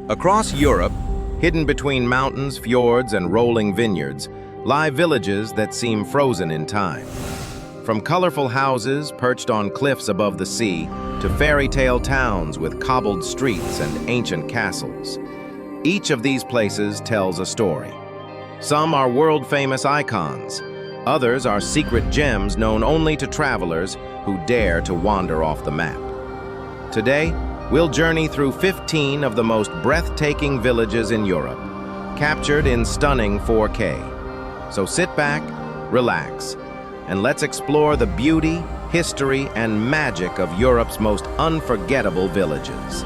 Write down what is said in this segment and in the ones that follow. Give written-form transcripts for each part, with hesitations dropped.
Across Europe, hidden between mountains, fjords, and rolling vineyards, lie villages that seem frozen in time. From colorful houses perched on cliffs above the sea to fairy tale towns with cobbled streets and ancient castles, each of these places tells a story. Some are world-famous icons, others are secret gems known only to travelers who dare to wander off the map. Today, we'll journey through 15 of the most breathtaking villages in Europe, captured in stunning 4K. So sit back, relax, and let's explore the beauty, history, and magic of Europe's most unforgettable villages.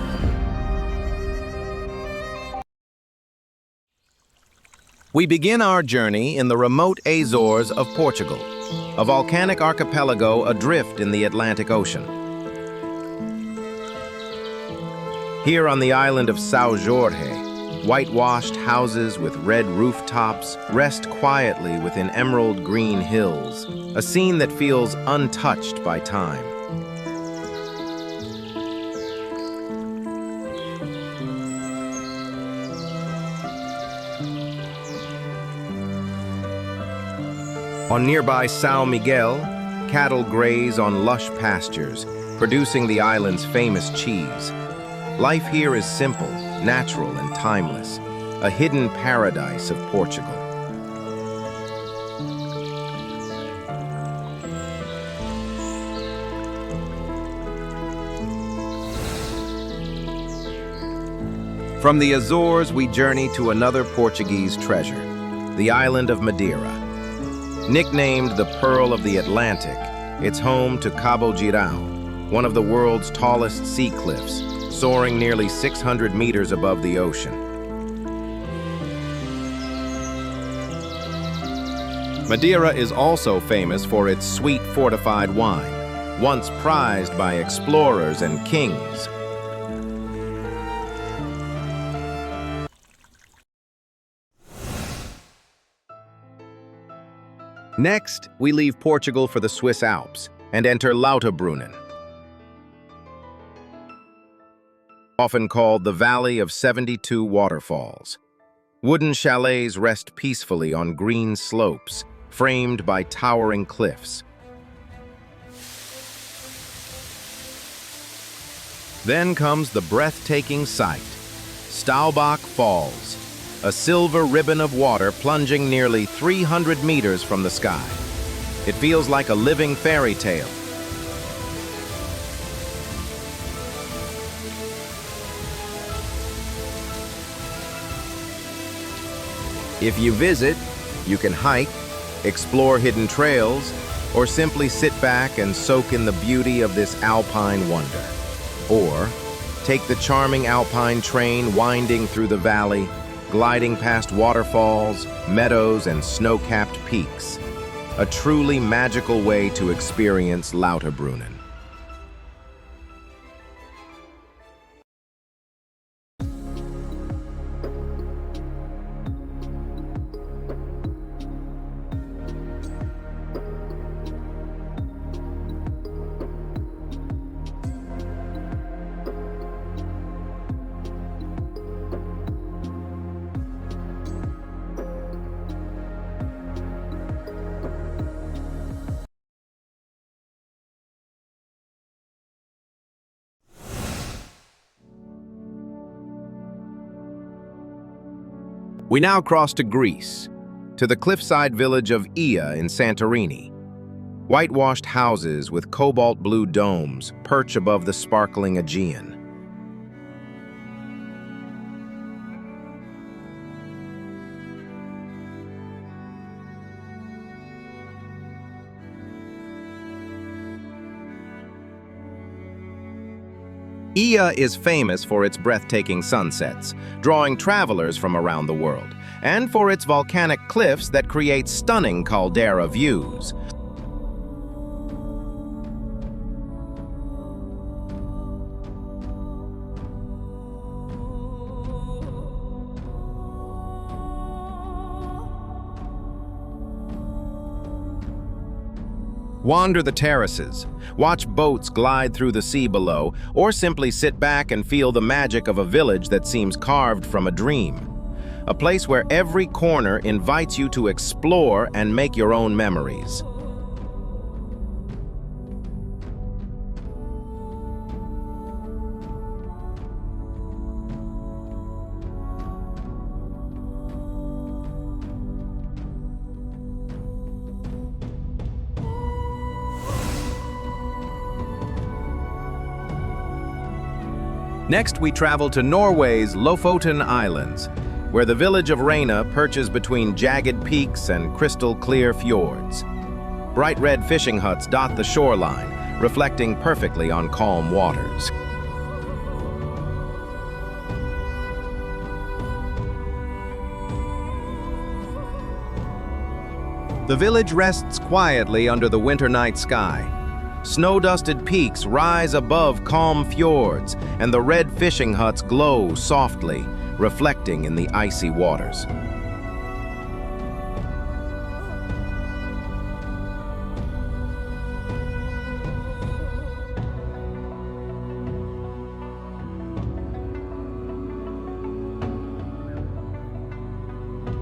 We begin our journey in the remote Azores of Portugal, a volcanic archipelago adrift in the Atlantic Ocean. Here on the island of São Jorge, whitewashed houses with red rooftops rest quietly within emerald green hills, a scene that feels untouched by time. On nearby Saint-Michel, cattle graze on lush pastures, producing the island's famous cheese. Life here is simple, natural, and timeless, a hidden paradise of Portugal. From the Azores, we journey to another Portuguese treasure, the island of Madeira. Nicknamed the Pearl of the Atlantic, it's home to Cobblestone, one of the world's tallest sea cliffs, soaring nearly 600 meters above the ocean. Madeira is also famous for its sweet fortified wine, once prized by explorers and kings. Next, we leave Portugal for the Swiss Alps and enter Lauterbrunnen. Often called the Valley of 72 Waterfalls. Wooden chalets rest peacefully on green slopes, framed by towering cliffs. Then comes the breathtaking sight, Staubach Falls, a silver ribbon of water plunging nearly 300 meters from the sky. It feels like a living fairy tale. If you visit, you can hike, explore hidden trails, or simply sit back and soak in the beauty of this alpine wonder. Or take the charming alpine train winding through the valley, gliding past waterfalls, meadows, and snow-capped peaks. A truly magical way to experience Lauterbrunnen. We now cross to Greece, to the cliffside village of Ives in Santorini. Whitewashed houses with cobalt blue domes perch above the sparkling Aegean. Ives is famous for its breathtaking sunsets, drawing travelers from around the world, and for its volcanic cliffs that create stunning caldera views. Wander the terraces, watch boats glide through the sea below, or simply sit back and feel the magic of a village that seems carved from a dream. A place where every corner invites you to explore and make your own memories. Next, we travel to Norway's Lofoten Islands, where the village of Reina perches between jagged peaks and crystal-clear fjords. Bright red fishing huts dot the shoreline, reflecting perfectly on calm waters. The village rests quietly under the winter night sky. Snow-dusted peaks rise above calm fjords, and the red fishing huts glow softly, reflecting in the icy waters.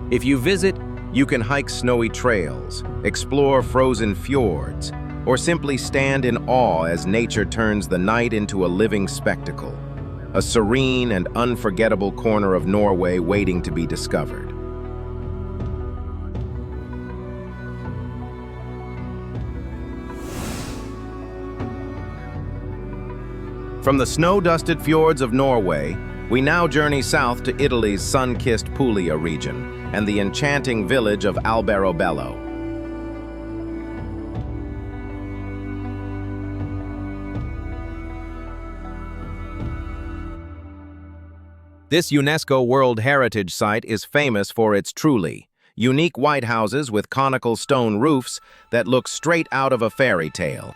If you visit, you can hike snowy trails, explore frozen fjords, or simply stand in awe as nature turns the night into a living spectacle, a serene and unforgettable corner of Norway waiting to be discovered. From the snow-dusted fjords of Norway, we now journey south to Italy's sun-kissed Puglia region and the enchanting village of Alberobello. This UNESCO World Heritage Site is famous for its truly unique white houses with conical stone roofs that look straight out of a fairy tale.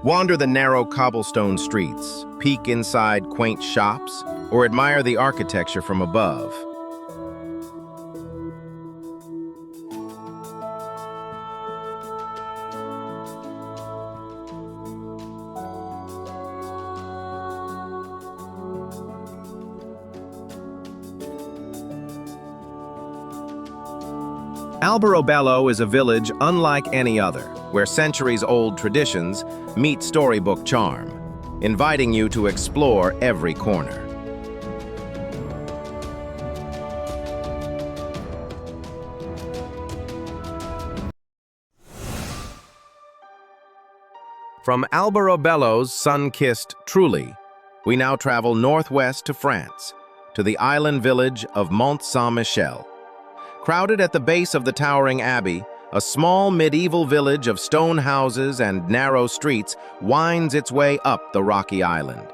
Wander the narrow cobblestone streets, peek inside quaint shops, or admire the architecture from above. Alberobello is a village unlike any other, where centuries-old traditions meet storybook charm, inviting you to explore every corner. From Alberobello's sun-kissed Truly, we now travel northwest to France, to the island village of Mont Saint-Michel. Crowded at the base of the towering abbey, a small medieval village of stone houses and narrow streets winds its way up the rocky island.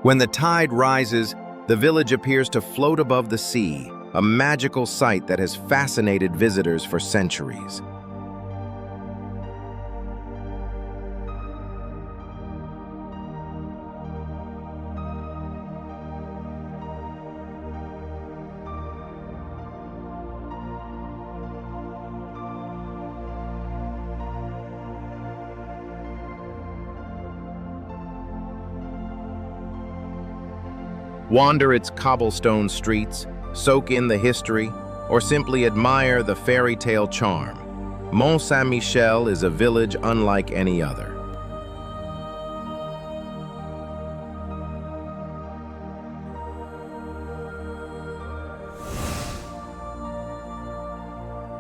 When the tide rises, the village appears to float above the sea, a magical sight that has fascinated visitors for centuries. Wander its cobblestone streets, soak in the history, or simply admire the fairy tale charm. Mont Saint-Michel is a village unlike any other.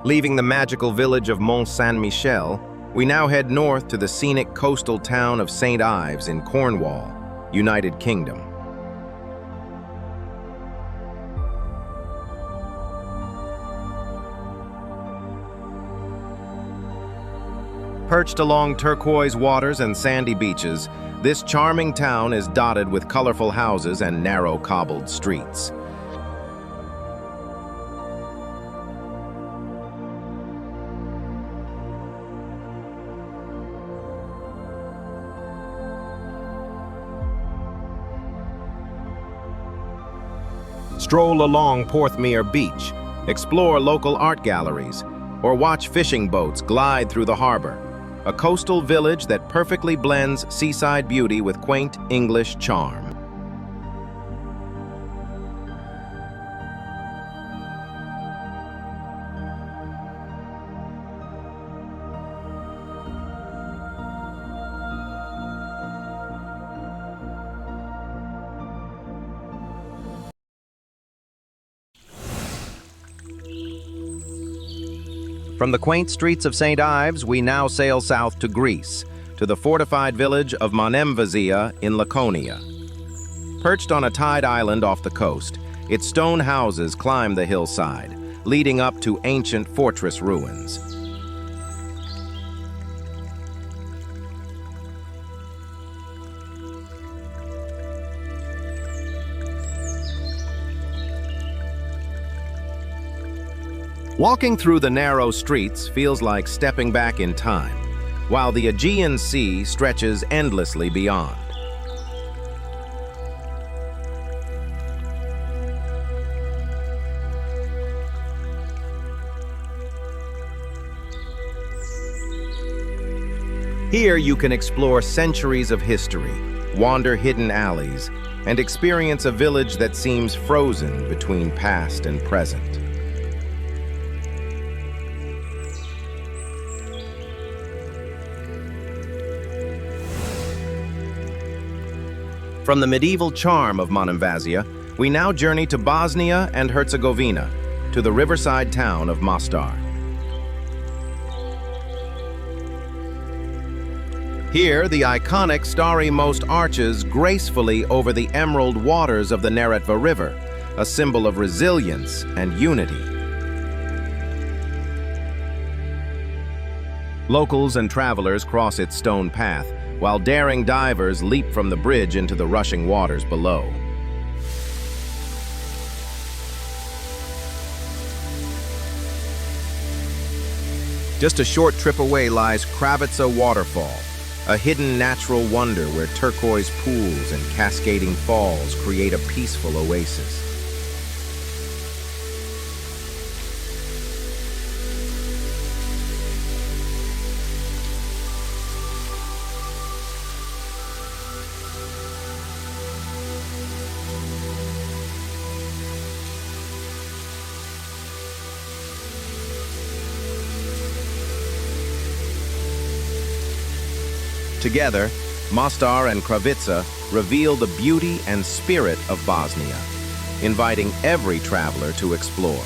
Leaving the magical village of Mont Saint-Michel, we now head north to the scenic coastal town of St. Ives in Cornwall, United Kingdom. Perched along turquoise waters and sandy beaches, This charming town is dotted with colorful houses and narrow cobbled streets. Stroll along Porthmeor Beach, explore local art galleries, or watch fishing boats glide through the harbor, a coastal village that perfectly blends seaside beauty with quaint English charm. From the quaint streets of St. Ives, we now sail south to Greece, to the fortified village of Monemvasia in Laconia. Perched on a tide island off the coast, its stone houses climb the hillside, leading up to ancient fortress ruins. Walking through the narrow streets feels like stepping back in time, while the Aegean Sea stretches endlessly beyond. Here you can explore centuries of history, wander hidden alleys, and experience a village that seems frozen between past and present. From the medieval charm of Monemvasia, we now journey to Bosnia and Herzegovina, to the riverside town of Mostar. Here, the iconic Starry Most arches gracefully over the emerald waters of the Neretva River, a symbol of resilience and unity. Locals and travelers cross its stone path, while daring divers leap from the bridge into the rushing waters below. Just a short trip away lies Kravica Waterfall, a hidden natural wonder where turquoise pools and cascading falls create a peaceful oasis. Together, Mostar and Kravica reveal the beauty and spirit of Bosnia, inviting every traveler to explore.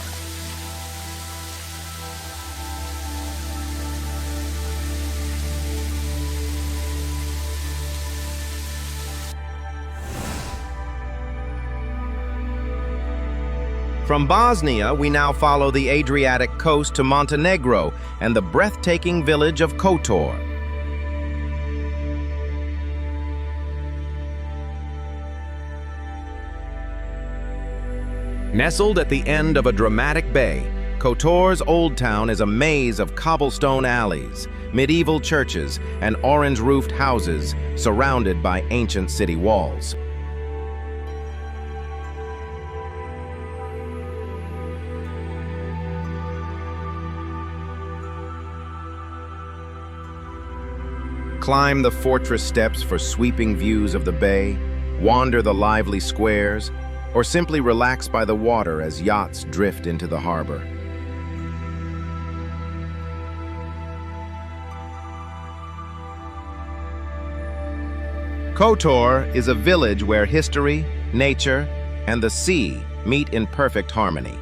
From Bosnia, we now follow the Adriatic coast to Montenegro and the breathtaking village of Kotor. Nestled at the end of a dramatic bay, Kotor's Old Town is a maze of cobblestone alleys, medieval churches, and orange-roofed houses surrounded by ancient city walls. Climb the fortress steps for sweeping views of the bay, wander the lively squares, or simply relax by the water as yachts drift into the harbor. Kotor is a village where history, nature, and the sea meet in perfect harmony.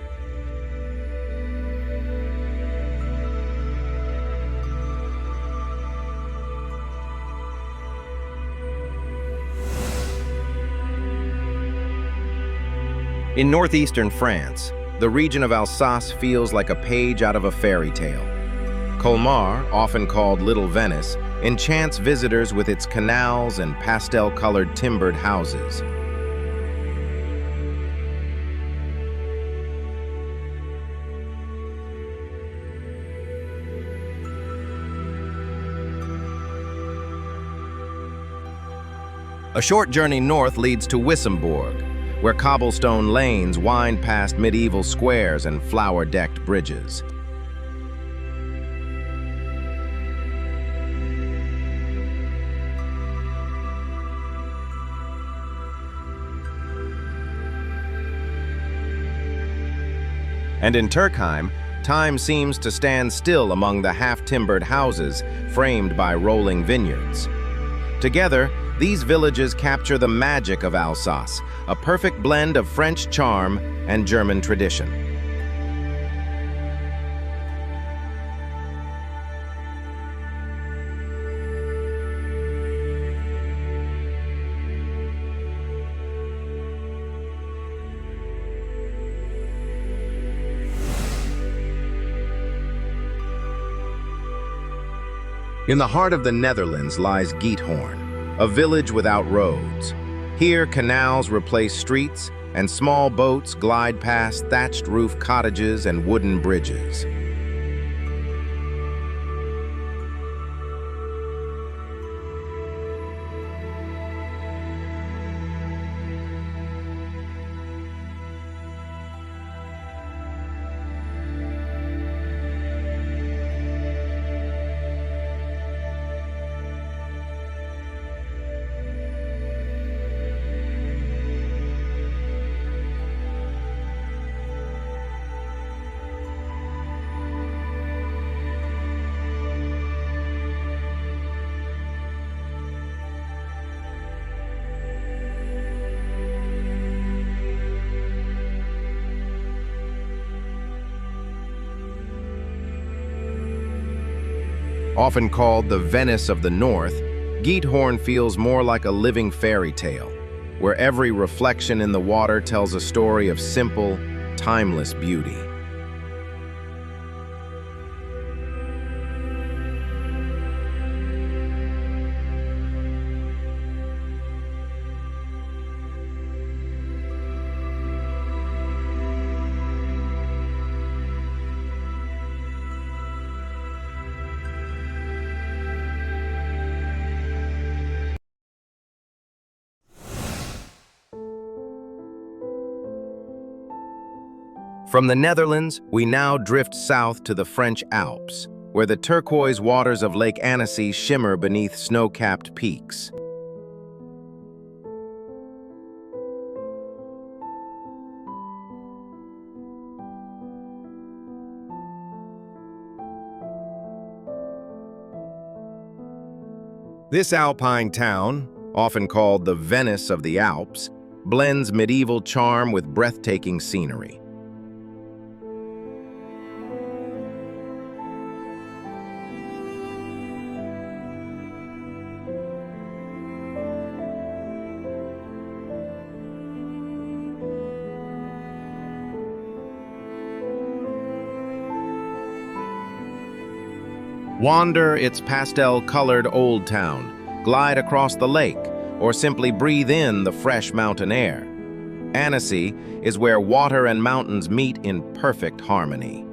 In northeastern France, the region of Alsace feels like a page out of a fairy tale. Colmar, often called Little Venice, enchants visitors with its canals and pastel-colored timbered houses. A short journey north leads to Wissembourg, where cobblestone lanes wind past medieval squares and flower-decked bridges. And in Turkheim, time seems to stand still among the half-timbered houses framed by rolling vineyards. Together, these villages capture the magic of Alsace, a perfect blend of French charm and German tradition. In the heart of the Netherlands lies Giethoorn, a village without roads. Here, canals replace streets, and small boats glide past thatched roof cottages and wooden bridges. Often called the Venice of the North, Giethoorn feels more like a living fairy tale, where every reflection in the water tells a story of simple, timeless beauty. From the Netherlands, we now drift south to the French Alps, where the turquoise waters of Lake Annecy shimmer beneath snow-capped peaks. This alpine town, often called the Venice of the Alps, blends medieval charm with breathtaking scenery. Wander its pastel-colored old town, glide across the lake, or simply breathe in the fresh mountain air. Annecy is where water and mountains meet in perfect harmony.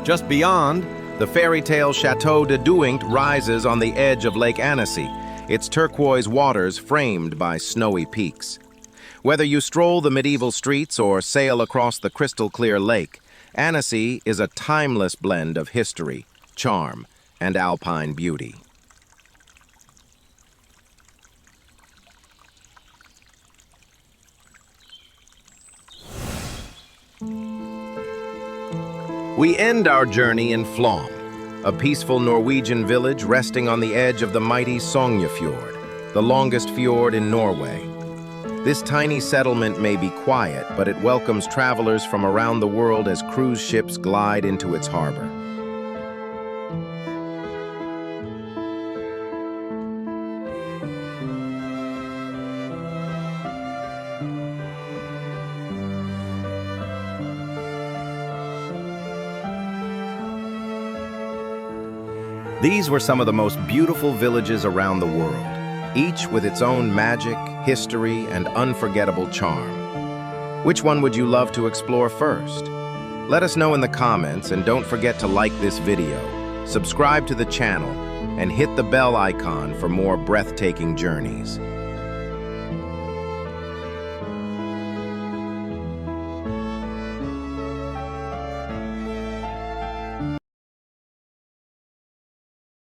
Just beyond, the fairy tale Chateau de Duingt rises on the edge of Lake Annecy, its turquoise waters framed by snowy peaks. Whether you stroll the medieval streets or sail across the crystal-clear lake, Annecy is a timeless blend of history, charm, and alpine beauty. We end our journey in Flom, a peaceful Norwegian village resting on the edge of the mighty Sognefjord, the longest fjord in Norway. This tiny settlement may be quiet, but it welcomes travelers from around the world as cruise ships glide into its harbor. These were some of the most beautiful villages around the world, each with its own magic, history, and unforgettable charm. Which one would you love to explore first? Let us know in the comments, and don't forget to like this video, subscribe to the channel, and hit the bell icon for more breathtaking journeys.